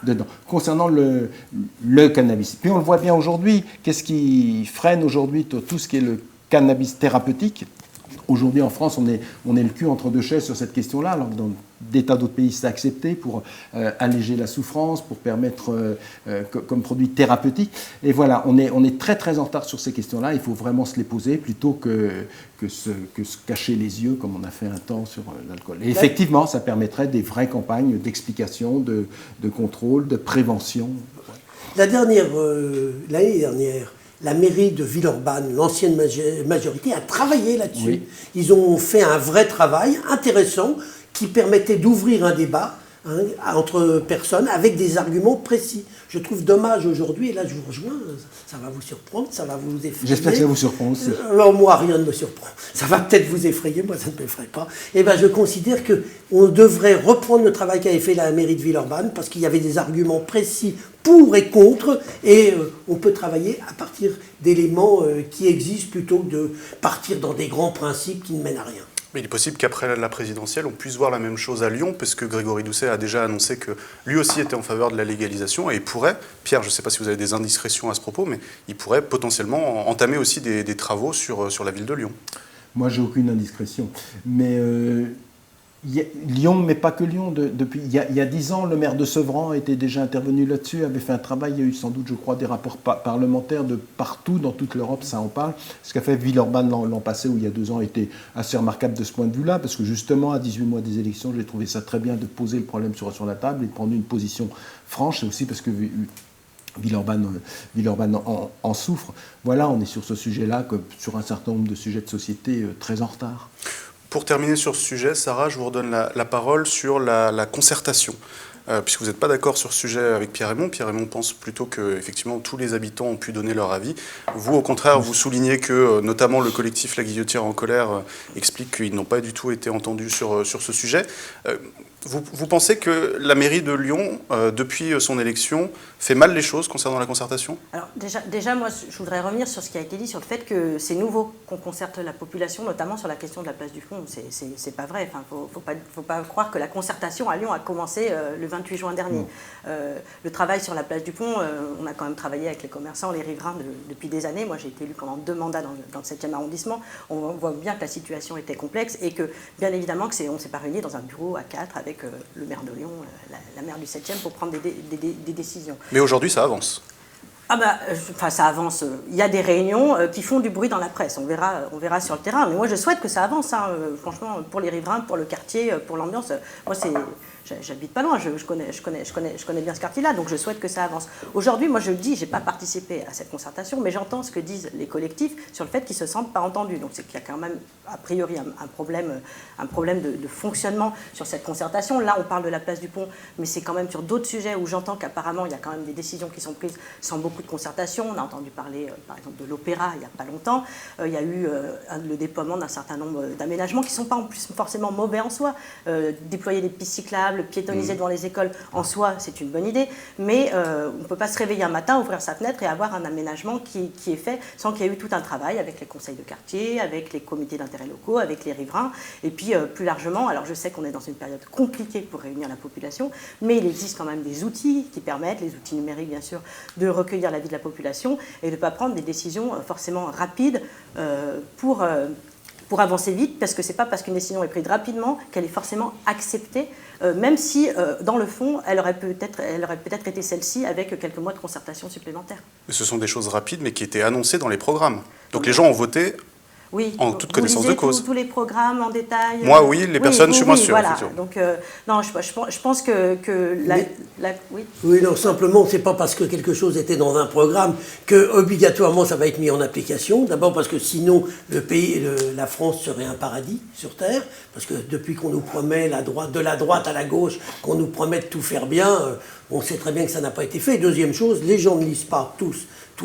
dedans. Concernant le cannabis, puis on le voit bien aujourd'hui, qu'est-ce qui freine aujourd'hui tout ce qui est le cannabis thérapeutique? Aujourd'hui, en France, on est le cul entre deux chaises sur cette question-là, alors que dans des tas d'autres pays, c'est accepté pour alléger la souffrance, pour permettre comme produit thérapeutique. Et voilà, on est très très en retard sur ces questions-là. Il faut vraiment se les poser plutôt que se cacher les yeux, comme on a fait un temps sur l'alcool. Et effectivement, ça permettrait des vraies campagnes d'explication, de contrôle, de prévention. L'année dernière, la mairie de Villeurbanne, l'ancienne majorité, a travaillé là-dessus. Oui. Ils ont fait un vrai travail intéressant qui permettait d'ouvrir un débat entre personnes avec des arguments précis. Je trouve dommage aujourd'hui, et là je vous rejoins, ça va vous surprendre, ça va vous effrayer. J'espère que ça vous surprend aussi. Alors moi, rien ne me surprend. Ça va peut-être vous effrayer, moi ça ne m'effraie pas. Et bien je considère qu'on devrait reprendre le travail qu'avait fait la mairie de Villeurbanne, parce qu'il y avait des arguments précis pour et contre, et on peut travailler à partir d'éléments qui existent plutôt que de partir dans des grands principes qui ne mènent à rien. Mais il est possible qu'après la présidentielle, on puisse voir la même chose à Lyon, parce que Grégory Doucet a déjà annoncé que lui aussi était en faveur de la légalisation, et il pourrait, Pierre, je ne sais pas si vous avez des indiscrétions à ce propos, mais il pourrait potentiellement entamer aussi des travaux sur la ville de Lyon. Moi, j'ai aucune indiscrétion. Mais Lyon, mais pas que Lyon, depuis il y a 10 ans, le maire de Sevran était déjà intervenu là-dessus, avait fait un travail, il y a eu sans doute, je crois, des rapports parlementaires de partout, dans toute l'Europe, ça en parle. Ce qu'a fait Villeurbanne l'an passé, ou il y a 2 ans, était assez remarquable de ce point de vue-là, parce que justement, à 18 mois des élections, j'ai trouvé ça très bien de poser le problème sur la table et de prendre une position franche, et aussi parce que Villeurbanne en souffre. Voilà, on est sur ce sujet-là, comme sur un certain nombre de sujets de société très en retard. Pour terminer sur ce sujet, Sarah, je vous redonne la parole sur la concertation. Puisque vous n'êtes pas d'accord sur ce sujet avec Pierre-Raymond. Pierre-Raymond pense plutôt que effectivement, tous les habitants ont pu donner leur avis. Vous, au contraire, vous soulignez que notamment le collectif La Guillotière en colère explique qu'ils n'ont pas du tout été entendus sur ce sujet. Vous pensez que la mairie de Lyon, depuis son élection, fait mal les choses concernant la concertation? Alors déjà, moi, je voudrais revenir sur ce qui a été dit sur le fait que c'est nouveau qu'on concerte la population, notamment sur la question de la place du Pont. C'est pas vrai. Enfin, faut pas croire que la concertation à Lyon a commencé le 28 juin dernier. Le travail sur la place du Pont, on a quand même travaillé avec les commerçants, les riverains depuis des années. Moi, j'ai été élue pendant 2 mandats dans le 7e arrondissement. On voit bien que la situation était complexe et que, bien évidemment, on ne s'est pas réunis dans un bureau à 4 avec le maire de Lyon, la maire du 7e, pour prendre des décisions. Mais aujourd'hui, ça avance. Ça avance. Il y a des réunions qui font du bruit dans la presse. On verra sur le terrain. Mais moi, je souhaite que ça avance. Franchement, pour les riverains, pour le quartier, pour l'ambiance. Moi, j'habite pas loin. Je connais bien ce quartier-là. Donc, je souhaite que ça avance. Aujourd'hui, moi, je le dis, j'ai pas participé à cette concertation, mais j'entends ce que disent les collectifs sur le fait qu'ils se sentent pas entendus. Donc, c'est qu'il y a quand même, a priori, un problème de fonctionnement sur cette concertation. Là, on parle de la place du Pont, mais c'est quand même sur d'autres sujets où j'entends qu'apparemment, il y a quand même des décisions qui sont prises sans beaucoup de concertation. On a entendu parler, par exemple, de l'Opéra il n'y a pas longtemps. Il y a eu le déploiement d'un certain nombre d'aménagements qui ne sont pas en plus forcément mauvais en soi. Déployer des pistes cyclables, piétoniser devant les écoles, en soi, c'est une bonne idée. Mais on ne peut pas se réveiller un matin, ouvrir sa fenêtre et avoir un aménagement qui est fait sans qu'il y ait eu tout un travail avec les conseils de quartier, avec les comités d'intérêt locaux, avec les riverains. Et puis, plus largement, alors je sais qu'on est dans une période compliquée pour réunir la population, mais il existe quand même des outils qui permettent, les outils numériques bien sûr, de recueillir l'avis de la population et de ne pas prendre des décisions forcément rapides pour avancer vite, parce que ce n'est pas parce qu'une décision est prise rapidement qu'elle est forcément acceptée, même si, dans le fond, elle aurait peut-être été celle-ci avec quelques mois de concertation supplémentaires. Mais ce sont des choses rapides, mais qui étaient annoncées dans les programmes. Donc les gens ont voté Oui, en toute connaissance de cause. Tous les programmes en détail. Moi, oui, les personnes, je suis moins sûr. Voilà. Donc, non, je pense que oui. Oui, non, simplement, c'est pas parce que quelque chose était dans un programme que obligatoirement ça va être mis en application. D'abord parce que sinon, la France serait un paradis sur terre, parce que depuis qu'on nous promet de la droite à la gauche, qu'on nous promet de tout faire bien, on sait très bien que ça n'a pas été fait. Deuxième chose, les gens ne lisent pas tous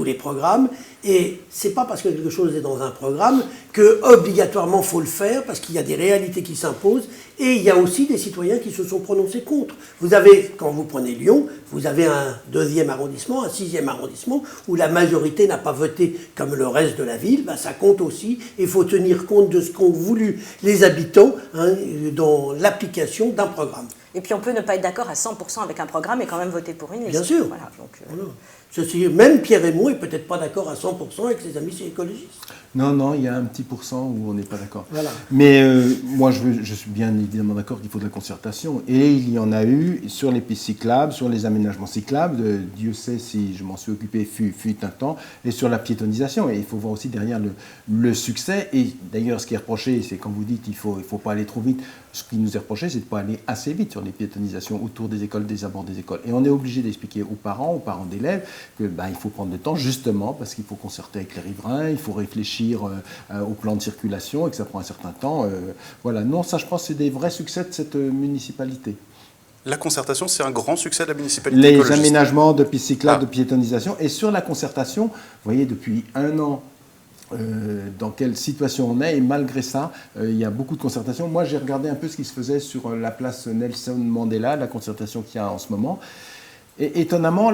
les programmes, et c'est pas parce que quelque chose est dans un programme que obligatoirement faut le faire, parce qu'il y a des réalités qui s'imposent, et il y a aussi des citoyens qui se sont prononcés contre. Vous avez, quand vous prenez Lyon, vous avez un 2e arrondissement, un 6e arrondissement, où la majorité n'a pas voté comme le reste de la ville, ben ça compte aussi, et il faut tenir compte de ce qu'ont voulu les habitants dans l'application d'un programme. Et puis on peut ne pas être d'accord à 100% avec un programme et quand même voter pour une liste. Bien sûr. Voilà, donc, même Pierre Hémon n'est peut-être pas d'accord à 100% avec ses amis écologistes. Non, il y a un petit pourcent où on n'est pas d'accord. Voilà. Mais moi, je suis bien évidemment d'accord qu'il faut de la concertation. Et il y en a eu sur les pistes cyclables, sur les aménagements cyclables. Dieu sait si je m'en suis occupé, fut un temps. Et sur la piétonisation. Et il faut voir aussi derrière le succès. Et d'ailleurs, ce qui est reproché, c'est quand vous dites qu'il ne faut pas aller trop vite. Ce qui nous est reproché, c'est de ne pas aller assez vite sur les piétonisations autour des écoles, des abords des écoles. Et on est obligé d'expliquer aux parents d'élèves que il faut prendre le temps, justement, parce qu'il faut concerter avec les riverains, il faut réfléchir au plan de circulation et que ça prend un certain temps. Voilà. Non, ça, je pense, c'est des vrais succès de cette municipalité. La concertation, c'est un grand succès de la municipalité Les écologiste. aménagements de pistes cyclables, de piétonisation. Et sur la concertation, vous voyez, depuis un an, dans quelle situation on est, et malgré ça, il y a beaucoup de concertation. Moi, j'ai regardé un peu ce qui se faisait sur la place Nelson Mandela, la concertation qu'il y a en ce moment. Et étonnamment,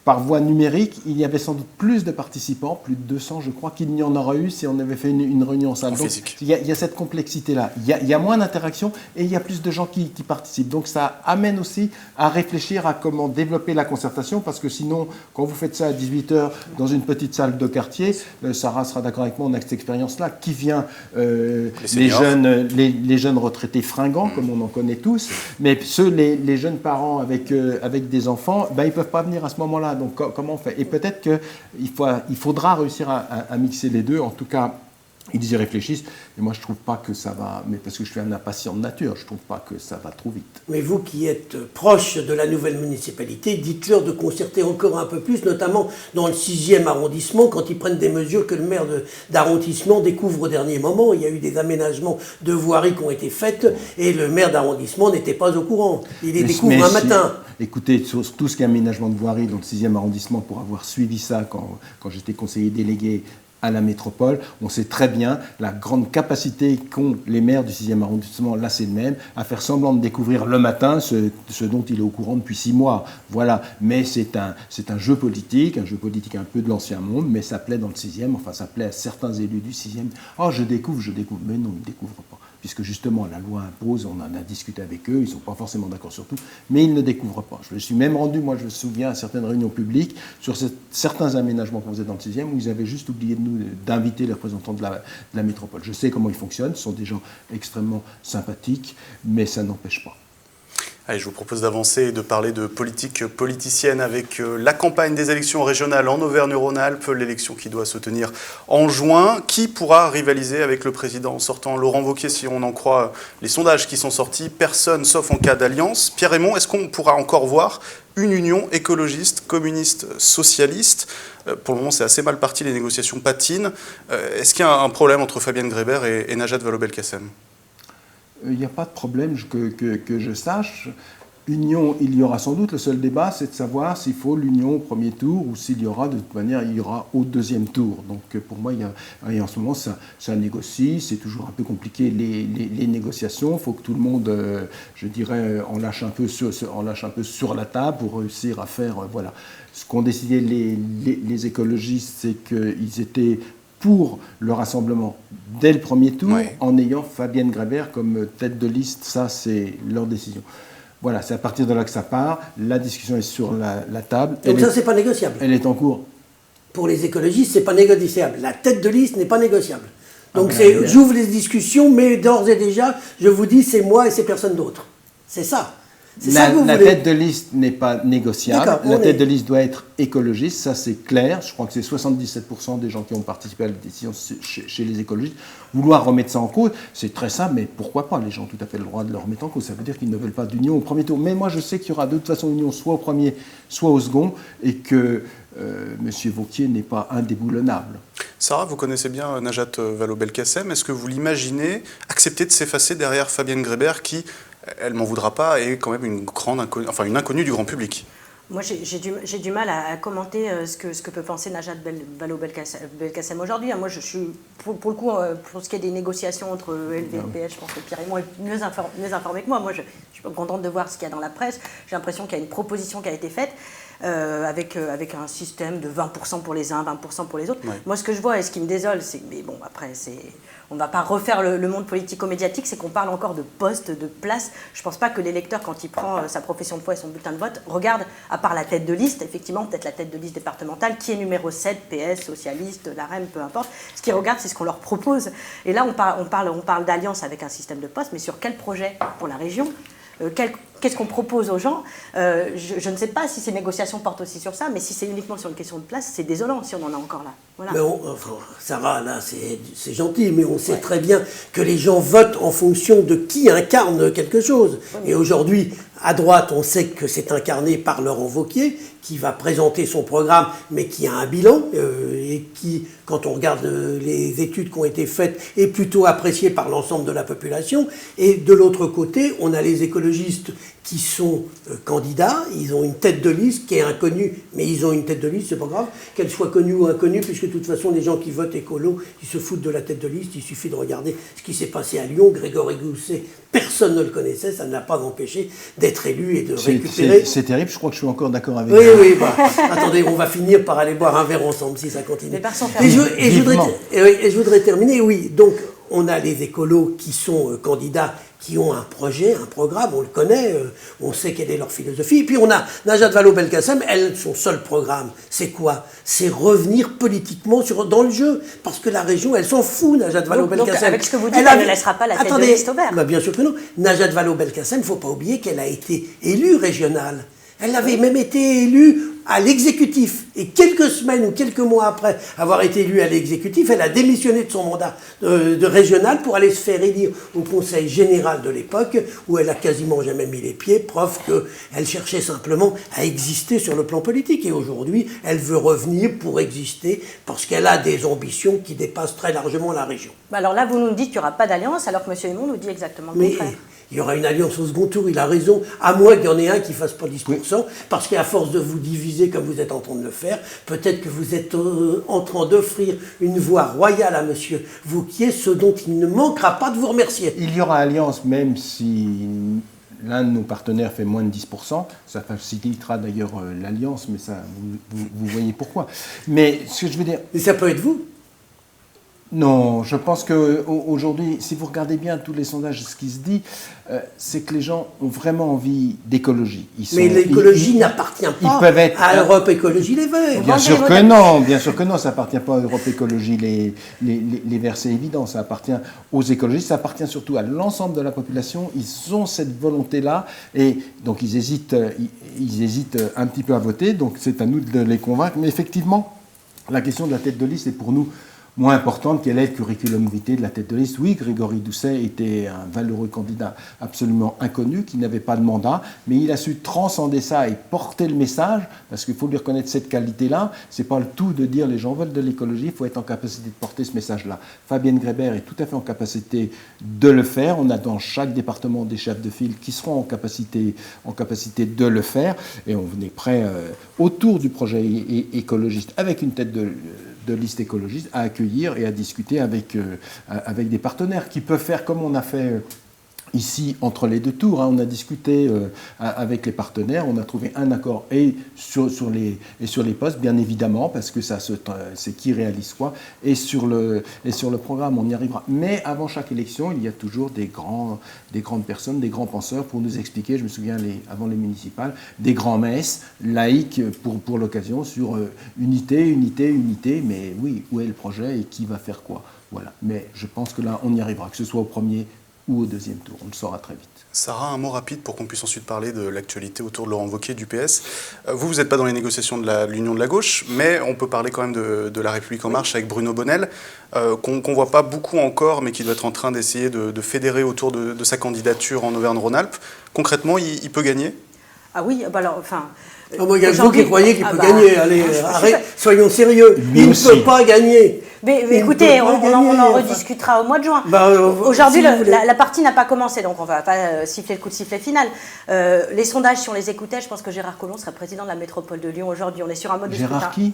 par voie numérique, il y avait sans doute plus de participants, plus de 200 je crois, qu'il n'y en aurait eu si on avait fait une réunion en salle. Donc, il y a cette complexité-là. Il y a moins d'interactions et il y a plus de gens qui participent. Donc ça amène aussi à réfléchir à comment développer la concertation, parce que sinon, quand vous faites ça à 18h dans une petite salle de quartier, Sarah sera d'accord avec moi, on a cette expérience-là, qui vient les jeunes retraités fringants, comme on en connaît tous, mais les jeunes parents avec des enfants, ils ne peuvent pas venir à ce moment-là. Donc comment on fait? Et peut-être qu'il faudra réussir à mixer les deux. En tout cas, ils y réfléchissent. Et moi, je ne trouve pas que ça va... Mais parce que je suis un impatient de nature, je ne trouve pas que ça va trop vite. Mais vous qui êtes proche de la nouvelle municipalité, dites-leur de concerter encore un peu plus, notamment dans le 6e arrondissement, quand ils prennent des mesures que le maire d'arrondissement découvre au dernier moment. Il y a eu des aménagements de voiries qui ont été faites et le maire d'arrondissement n'était pas au courant. Il les découvre un matin. Écoutez, sur tout ce qui est aménagement de voirie dans le 6e arrondissement, pour avoir suivi ça quand j'étais conseiller délégué à la métropole, on sait très bien la grande capacité qu'ont les maires du 6e arrondissement, là c'est le même, à faire semblant de découvrir le matin ce dont il est au courant depuis 6 mois. Voilà, mais c'est un jeu politique un peu de l'ancien monde, mais ça plaît dans le 6e, enfin ça plaît à certains élus du 6e. Oh, je découvre, mais non, ils ne découvrent pas. Puisque justement la loi impose, on en a discuté avec eux, ils ne sont pas forcément d'accord sur tout, mais ils ne découvrent pas. Je me suis même rendu, moi je me souviens, à certaines réunions publiques, sur certains aménagements qu'on faisait dans le 6e, où ils avaient juste oublié d'inviter les représentants de la métropole. Je sais comment ils fonctionnent, ce sont des gens extrêmement sympathiques, mais ça n'empêche pas. Allez, je vous propose d'avancer et de parler de politique politicienne avec la campagne des élections régionales en Auvergne-Rhône-Alpes, l'élection qui doit se tenir en juin. Qui pourra rivaliser avec le président sortant Laurent Wauquiez, si on en croit les sondages qui sont sortis? Personne, sauf en cas d'alliance. Pierre Hémon, est-ce qu'on pourra encore voir une union écologiste, communiste, socialiste? Pour le moment, c'est assez mal parti, les négociations patinent. Est-ce qu'il y a un problème entre Fabienne Grébert et Najat Vallaud-Belkacem? Il n'y a pas de problème que je sache. Union, il y aura sans doute. Le seul débat, c'est de savoir s'il faut l'union au premier tour ou s'il y aura, de toute manière, il y aura au deuxième tour. Donc pour moi, et en ce moment, ça négocie. C'est toujours un peu compliqué les négociations. Il faut que tout le monde, je dirais, en lâche un peu sur la table pour réussir à faire... voilà. Ce qu'ont décidé les écologistes, c'est qu'ils étaient pour le rassemblement dès le premier tour, en ayant Fabienne Grébert comme tête de liste. Ça, c'est leur décision. Voilà, c'est à partir de là que ça part. La discussion est sur la table. Donc ça, c'est pas négociable. Elle est en cours. Pour les écologistes, c'est pas négociable. La tête de liste n'est pas négociable. Donc j'ouvre les discussions, mais d'ores et déjà, je vous dis, c'est moi et c'est personne d'autre. C'est ça. C'est ça que vous La voulez. tête de liste n'est pas négociable. D'accord, La on tête est- de liste doit être écologiste, ça c'est clair. Je crois que c'est 77% des gens qui ont participé à la décision chez les écologistes. Vouloir remettre ça en cause, c'est très simple, mais pourquoi pas? Les gens ont tout à fait le droit de le remettre en cause. Ça veut dire qu'ils ne veulent pas d'union au premier tour. Mais moi je sais qu'il y aura de toute façon union soit au premier, soit au second, et que M. Wauquiez n'est pas indéboulonnable. Sarah, vous connaissez bien Najat Vallaud-Belkacem. Est-ce que vous l'imaginez accepter de s'effacer derrière Fabienne Grébert qui, elle m'en voudra pas, est quand même une inconnue du grand public? Moi, j'ai du mal à commenter ce que peut penser Najat Vallaud-Belkacem aujourd'hui. Moi, je suis, pour le coup, pour ce qui est des négociations entre LV et PS, je pense que Pierre Raymond est mieux informé que moi. Moi, je suis contente de voir ce qu'il y a dans la presse. J'ai l'impression qu'il y a une proposition qui a été faite. Avec un système de 20% pour les uns, 20% pour les autres. Ouais. Moi, ce que je vois et ce qui me désole, c'est, mais bon, après, on ne va pas refaire le monde politico-médiatique, c'est qu'on parle encore de postes, de places. Je ne pense pas que l'électeur, quand il prend sa profession de foi et son bulletin de vote, regarde, à part la tête de liste, effectivement, peut-être la tête de liste départementale, qui est numéro 7, PS, socialiste, l'AREM, peu importe. Ce qu'ils regardent, c'est ce qu'on leur propose. Et là, on parle d'alliance avec un système de postes, mais sur quel projet pour la région? Qu'est-ce qu'on propose aux gens? Je ne sais pas si ces négociations portent aussi sur ça, mais si c'est uniquement sur une question de place, c'est désolant si on en a encore là. Voilà. Mais Sarah, là, c'est gentil, mais on sait très bien que les gens votent en fonction de qui incarne quelque chose. Et aujourd'hui, à droite, on sait que c'est incarné par Laurent Wauquiez, qui va présenter son programme, mais qui a un bilan, et qui, quand on regarde les études qui ont été faites, est plutôt apprécié par l'ensemble de la population. Et de l'autre côté, on a les écologistes qui sont candidats, ils ont une tête de liste qui est inconnue, mais ils ont une tête de liste, c'est pas grave, qu'elle soit connue ou inconnue, puisque de toute façon, les gens qui votent écolo, ils se foutent de la tête de liste, il suffit de regarder ce qui s'est passé à Lyon, Grégory Doucet, personne ne le connaissait, ça ne l'a pas empêché d'être élu et de récupérer... C'est terrible, je crois que je suis encore d'accord avec vous. vous. Oui, attendez, on va finir par aller boire un verre ensemble si ça continue. Et je voudrais terminer, oui, donc on a les écolos qui sont candidats, qui ont un projet, un programme, on le connaît, on sait quelle est leur philosophie. Et puis on a Najat Vallaud-Belkacem, elle, son seul programme, c'est quoi? C'est revenir politiquement dans le jeu. Parce que la région, elle s'en fout, Najat Vallaud-Belkacem. Donc avec ce que vous dites, elle ne laissera pas la tête de liste au vert. Bien sûr que non. Najat Vallaud-Belkacem, il ne faut pas oublier qu'elle a été élue régionale. Elle avait même été élue à l'exécutif. Et quelques semaines ou quelques mois après avoir été élue à l'exécutif, elle a démissionné de son mandat de régional pour aller se faire élire au conseil général de l'époque, où elle a quasiment jamais mis les pieds, preuve qu'elle cherchait simplement à exister sur le plan politique. Et aujourd'hui, elle veut revenir pour exister, parce qu'elle a des ambitions qui dépassent très largement la région. Alors là, vous nous dites qu'il n'y aura pas d'alliance, alors que M. Aymon nous dit exactement le contraire. Il y aura une alliance au second tour, il a raison, à moins qu'il y en ait un qui ne fasse pas 10%, parce qu'à force de vous diviser comme vous êtes en train de le faire, peut-être que vous êtes en train d'offrir une voie royale à M. Wauquiez, ce dont il ne manquera pas de vous remercier. Il y aura alliance même si l'un de nos partenaires fait moins de 10%, ça facilitera d'ailleurs l'alliance, mais ça, vous voyez pourquoi. Mais ce que je veux dire... Et ça peut être vous? Non, je pense qu'aujourd'hui, si vous regardez bien tous les sondages, ce qui se dit, c'est que les gens ont vraiment envie d'écologie. Mais l'écologie n'appartient pas à Europe Écologie Les Verts. Bien sûr que non, ça n'appartient pas à Europe Écologie Les Verts, c'est évident, ça appartient aux écologistes, ça appartient surtout à l'ensemble de la population. Ils ont cette volonté-là, et donc ils hésitent un petit peu à voter, donc c'est à nous de les convaincre. Mais effectivement, la question de la tête de liste est pour nous moins importante. Quel est le curriculum vitae de la tête de liste? Oui, Grégory Doucet était un valeureux candidat absolument inconnu, qui n'avait pas de mandat, mais il a su transcender ça et porter le message, parce qu'il faut lui reconnaître cette qualité-là. C'est pas le tout de dire les gens veulent de l'écologie, il faut être en capacité de porter ce message-là. Fabienne Grébert est tout à fait en capacité de le faire. On a dans chaque département des chefs de file qui seront en capacité de le faire, et on est prêt autour du projet écologiste, avec une tête de liste écologiste, à accueillir et à discuter avec des partenaires qui peuvent faire comme on a fait ici entre les deux tours. On a discuté avec les partenaires, on a trouvé un accord et sur les postes, bien évidemment, parce que c'est qui réalise quoi, et sur le programme, on y arrivera. Mais avant chaque élection, il y a toujours des grandes personnes, des grands penseurs pour nous expliquer, je me souviens avant les municipales, des grands-messes laïques pour l'occasion sur unité, mais oui, où est le projet et qui va faire quoi. Voilà. Mais je pense que là, on y arrivera, que ce soit au premier ou au deuxième tour. On le saura très vite. Sarah, un mot rapide pour qu'on puisse ensuite parler de l'actualité autour de Laurent Wauquiez du PS. Vous n'êtes pas dans les négociations de l'Union de la gauche, mais on peut parler quand même de La République En Marche avec Bruno Bonnell, qu'on ne voit pas beaucoup encore, mais qui doit être en train d'essayer de fédérer autour de sa candidature en Auvergne-Rhône-Alpes. Concrètement, il peut gagner ? Ah oui, bah alors, enfin... moi, il y a vous qui croyez qu'il peut gagner. Allez, soyons sérieux. Il ne peut pas gagner. Mais écoutez, on en rediscutera au mois de juin. Aujourd'hui, la partie n'a pas commencé, donc on ne va pas siffler le coup de sifflet final. Les sondages, si on les écoutait, je pense que Gérard Collomb serait président de la métropole de Lyon aujourd'hui. On est sur un mode de scrutin. Gérard qui ?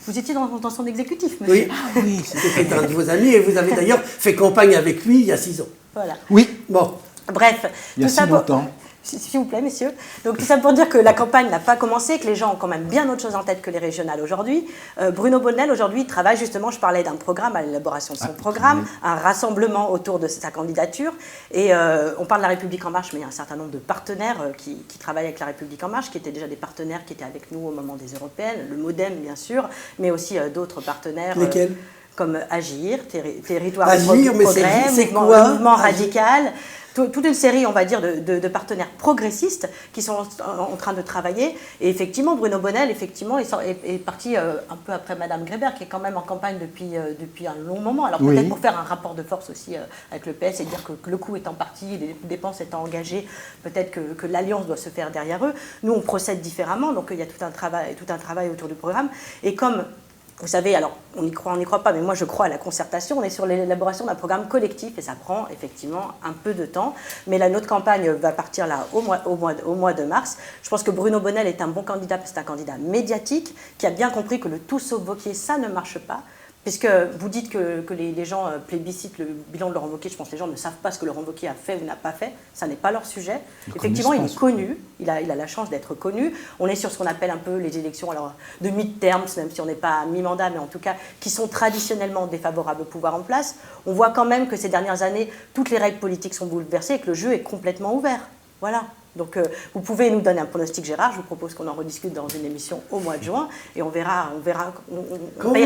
Vous étiez dans son exécutif, monsieur. Oui, oui, c'était un de vos amis et vous avez d'ailleurs fait campagne avec lui il y a 6 ans. Voilà. Oui. Bon. Bref. Il y a si longtemps. S'il vous plaît, messieurs. Donc tout ça pour dire que la campagne n'a pas commencé, que les gens ont quand même bien autre chose en tête que les régionales aujourd'hui. Bruno Bonnell, aujourd'hui, travaille justement, je parlais d'un programme, à l'élaboration de son programme, un rassemblement autour de sa candidature. Et on parle de La République En Marche, mais il y a un certain nombre de partenaires qui travaillent avec La République En Marche, qui étaient déjà des partenaires qui étaient avec nous au moment des européennes, le MoDem, bien sûr, mais aussi d'autres partenaires. Lesquels comme Agir, Territoire Agir, de Progrès, c'est quoi Mouvement Radical. Toute une série, on va dire, de partenaires progressistes qui sont en train de travailler. Et effectivement, Bruno Bonnell, effectivement, est parti un peu après Madame Grébert, qui est quand même en campagne depuis un long moment. Alors peut-être pour faire un rapport de force aussi avec le PS et dire que le coup étant parti, les dépenses étant engagées, peut-être que l'alliance doit se faire derrière eux. Nous, on procède différemment, donc il y a tout un travail autour du programme. Et comme... Vous savez, alors on n'y croit pas, mais moi je crois à la concertation. On est sur l'élaboration d'un programme collectif et ça prend effectivement un peu de temps. Mais notre campagne va partir là au mois de mars. Je pense que Bruno Bonnell est un bon candidat parce que c'est un candidat médiatique qui a bien compris que le tout sauf Wauquiez, ça ne marche pas. Puisque vous dites que les gens plébiscitent le bilan de Laurent Wauquiez, je pense que les gens ne savent pas ce que Laurent Wauquiez a fait ou n'a pas fait. Ça n'est pas leur sujet. Effectivement, il est connu. Il a la chance d'être connu. On est sur ce qu'on appelle un peu les élections de mid-term, même si on n'est pas à mi-mandat, mais en tout cas, qui sont traditionnellement défavorables au pouvoir en place. On voit quand même que ces dernières années, toutes les règles politiques sont bouleversées et que le jeu est complètement ouvert. Voilà. Donc vous pouvez nous donner un pronostic, Gérard. Je vous propose qu'on en rediscute dans une émission au mois de juin et on payera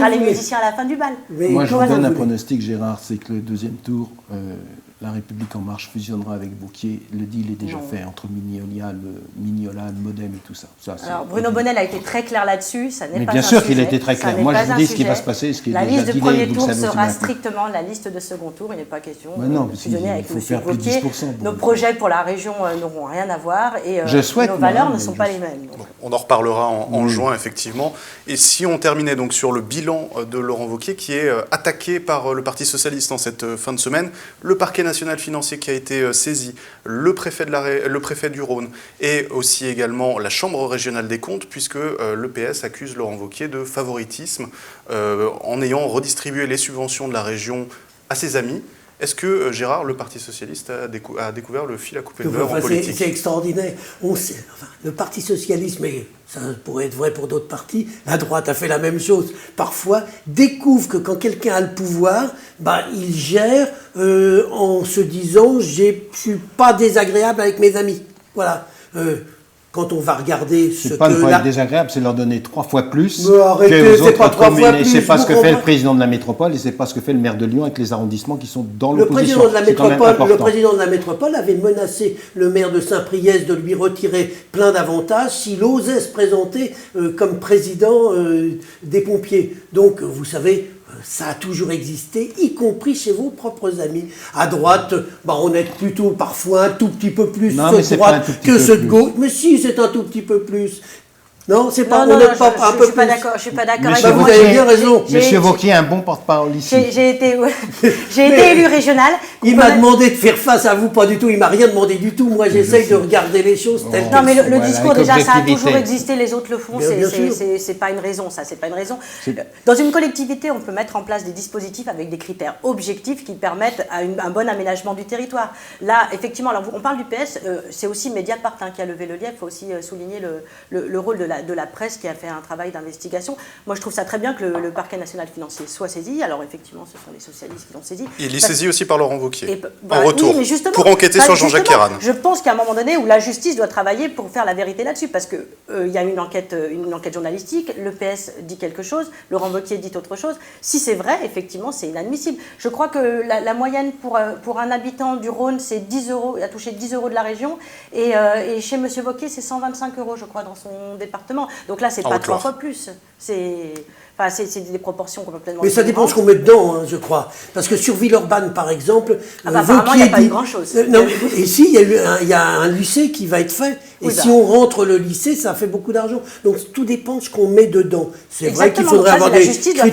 les musiciens à la fin du bal. Moi, je vous donne un pronostic, Gérard, c'est que le deuxième tour, La République En Marche fusionnera avec Wauquiez. Le deal est déjà fait entre Mignola, MoDem et tout ça. Alors Bruno Bonnell a été très clair là-dessus. Mais bien sûr qu'il a été très clair. Moi, je vous dis ce qui va se passer. La liste de premier tour sera strictement la liste de second tour. Il n'est pas question de fusionner avec M. Wauquiez. Nos projets pour la région n'auront rien à voir et nos valeurs ne sont pas les mêmes. On en reparlera en juin, effectivement. Et si on terminait donc sur le bilan de Laurent Wauquiez, qui est attaqué par le Parti socialiste en cette fin de semaine, le parquet national financier qui a été saisi, le préfet du Rhône et aussi également la Chambre régionale des comptes, puisque le PS accuse Laurent Wauquiez de favoritisme en ayant redistribué les subventions de la région à ses amis. Est-ce que, Gérard, le Parti socialiste a découvert le fil à couper le beurre en politique ? C'est extraordinaire. Le Parti socialiste, mais ça pourrait être vrai pour d'autres partis, la droite a fait la même chose. Parfois, découvre que quand quelqu'un a le pouvoir, il gère en se disant « je ne suis pas désagréable avec mes amis ». Voilà. Quand on va regarder ce que... C'est pas ne pas être désagréable, c'est leur donner 3 fois plus arrêtez, que aux autres communes. Et c'est pas ce que fait le président de la métropole et c'est pas ce que fait le maire de Lyon avec les arrondissements qui sont dans l'opposition. Le président de la métropole avait menacé le maire de Saint-Priest de lui retirer plein d'avantages s'il osait se présenter comme président des pompiers. Donc, vous savez... Ça a toujours existé, y compris chez vos propres amis. À droite, on est plutôt parfois un tout petit peu plus de droite que ceux de gauche. Mais si, c'est un tout petit peu plus. Non, c'est pas. Non, je suis pas d'accord. Je suis pas d'accord. Vous avez bien raison. Monsieur Wauquiez est un bon porte-parole ici. J'ai été élu régional. Il m'a demandé de faire face à vous, pas du tout. Il m'a rien demandé du tout. Moi, j'essaye de regarder les choses telles qu'elles sont. Non, mais le discours déjà, ça a toujours existé. Les autres le font. C'est pas une raison. Ça, c'est pas une raison. Dans une collectivité, on peut mettre en place des dispositifs avec des critères objectifs qui permettent un bon aménagement du territoire. Là, effectivement, alors on parle du PS. C'est aussi Mediapart qui a levé le lièvre. Il faut aussi souligner le rôle de de la presse qui a fait un travail d'investigation. Moi, je trouve ça très bien que le parquet national financier soit saisi. Alors, effectivement, ce sont les socialistes qui l'ont saisi. Il est saisi aussi par Laurent Wauquiez, voilà, en retour, oui, mais justement, pour enquêter sur Jean-Jacques Ayran. Je pense qu'à un moment donné où la justice doit travailler pour faire la vérité là-dessus, parce qu'il y a une enquête journalistique, le PS dit quelque chose, Laurent Wauquiez dit autre chose. Si c'est vrai, effectivement, c'est inadmissible. Je crois que la moyenne pour un habitant du Rhône, c'est 10 €, il a touché 10 € de la région, et chez M. Wauquiez, c'est 125 €, je crois, dans son département. Donc là, c'est pas 3 fois plus. C'est des proportions complètement... Mais ça dépend ce qu'on met dedans, hein, je crois. Parce que sur Villeurbanne, par exemple... apparemment, il n'y a pas eu grand-chose. Non, et si, il y a un lycée qui va être fait. Et oui, si on rentre le lycée, ça fait beaucoup d'argent. Donc tout dépend de ce qu'on met dedans. C'est vrai qu'il faudrait avoir des critères,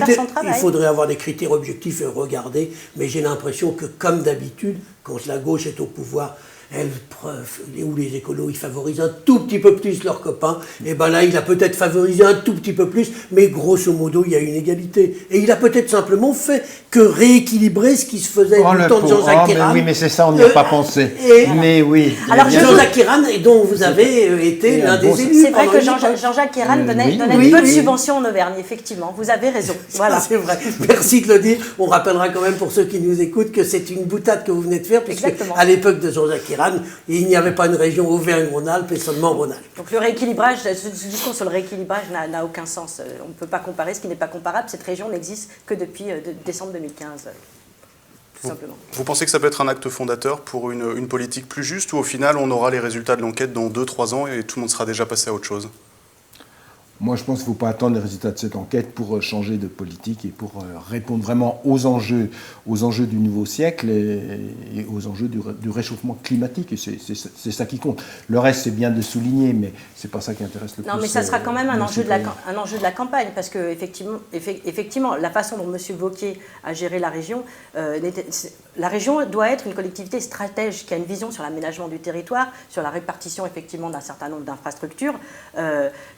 il faudrait avoir des critères objectifs et regarder. Mais j'ai l'impression que, comme d'habitude, quand la gauche est au pouvoir, où les écolos, ils favorisent un tout petit peu plus leurs copains, et ben là, il a peut-être favorisé un tout petit peu plus, mais grosso modo, il y a une égalité. Et il a peut-être simplement fait que rééquilibrer ce qui se faisait du temps de Jean-Jacques Ayran. Oui, mais c'est ça, on n'y a pas pensé. Mais oui. Alors, Jean-Jacques Ayran, dont vous avez été l'un des élus. C'est vrai que Jean-Jacques Ayran donnait peu de subventions en Auvergne, effectivement. Vous avez raison. Voilà. C'est vrai. Merci de le dire. On rappellera quand même pour ceux qui nous écoutent que c'est une boutade que vous venez de faire, puisque à l'époque de Jean-Jacques Ayran, il n'y avait pas une région Auvergne-Rhône-Alpes et seulement Rhône-Alpes. Donc le rééquilibrage, ce discours sur le rééquilibrage n'a aucun sens. On ne peut pas comparer ce qui n'est pas comparable. Cette région n'existe que depuis décembre 2015, tout simplement. Vous pensez que ça peut être un acte fondateur pour une politique plus juste, ou au final on aura les résultats de l'enquête dans 2-3 ans et tout le monde sera déjà passé à autre chose ? Moi, je pense qu'il ne faut pas attendre les résultats de cette enquête pour changer de politique et pour répondre vraiment aux enjeux du nouveau siècle et aux enjeux du réchauffement climatique. Et c'est ça qui compte. Le reste, c'est bien de souligner, mais ce n'est pas ça qui intéresse le plus. Non, mais ça sera quand même un enjeu de la campagne, parce que effectivement, la façon dont M. Wauquiez a géré la région, la région doit être une collectivité stratège qui a une vision sur l'aménagement du territoire, sur la répartition effectivement d'un certain nombre d'infrastructures.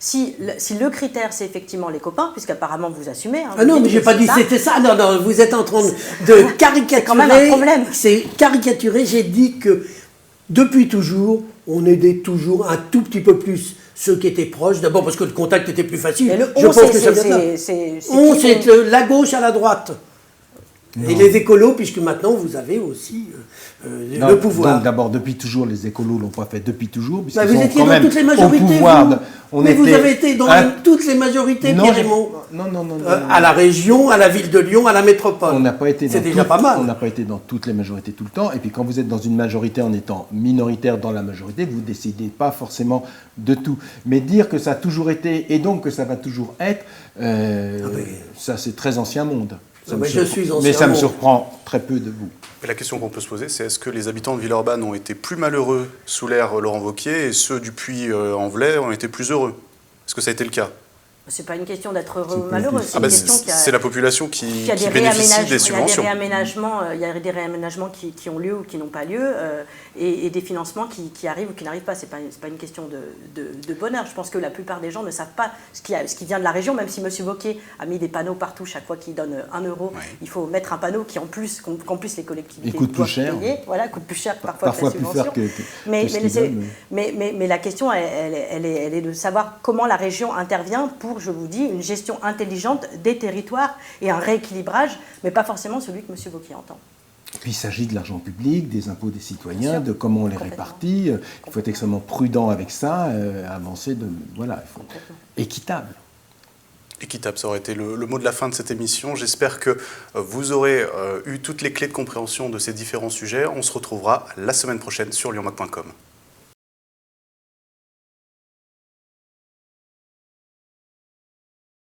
Si le critère, c'est effectivement les copains, puisqu'apparemment vous assumez. Ah non, mais je n'ai pas dit que c'était ça. Non, non, vous êtes en train de caricaturer. C'est quand même un problème. C'est caricaturer. J'ai dit que depuis toujours, on aidait toujours un tout petit peu plus ceux qui étaient proches. D'abord parce que le contact était plus facile. Mais le je pense que ça vient de là. On, c'est la gauche à la droite. Non. Et les écolos, puisque maintenant vous avez aussi le pouvoir. Donc d'abord, depuis toujours, les écolos ne l'ont pas fait depuis toujours. Bah, vous étiez dans toutes les majorités. Vous avez été dans toutes les majorités, Pierre Raymond. Non. À la région, à la ville de Lyon, à la métropole. On n'a pas été. C'est déjà pas mal. On n'a pas été dans toutes les majorités tout le temps. Et puis quand vous êtes dans une majorité en étant minoritaire dans la majorité, vous ne décidez pas forcément de tout. Mais dire que ça a toujours été et donc que ça va toujours être, ça c'est très ancien monde. Mais ça me surprend très peu de vous. Et la question qu'on peut se poser, c'est est-ce que les habitants de Villeurbanne ont été plus malheureux sous l'ère Laurent Wauquiez et ceux du Puy-en-Velay ont été plus heureux ? Est-ce que ça a été le cas ? C'est pas une question d'être heureux ou malheureux, c'est la population qui bénéficie des subventions. Il y a des réaménagements qui ont lieu ou qui n'ont pas lieu, et des financements qui arrivent ou qui n'arrivent pas. C'est pas une question de bonheur. Je pense que la plupart des gens ne savent pas ce qui vient de la région, même si M. Wauquiez a mis des panneaux partout chaque fois qu'il donne 1 €. Ouais. Il faut mettre un panneau qu'en plus les collectivités coûte plus cher. Payer. Voilà, coûte plus cher parfois que la subvention. Mais la question, elle est de savoir comment la région intervient pour, je vous dis, une gestion intelligente des territoires et un rééquilibrage, mais pas forcément celui que M. Wauquiez entend. Puis il s'agit de l'argent public, des impôts des citoyens, de comment on les répartit. Il faut être extrêmement prudent avec ça, avancer équitable. Équitable, ça aurait été le mot de la fin de cette émission. J'espère que vous aurez eu toutes les clés de compréhension de ces différents sujets. On se retrouvera la semaine prochaine sur lyonmac.com.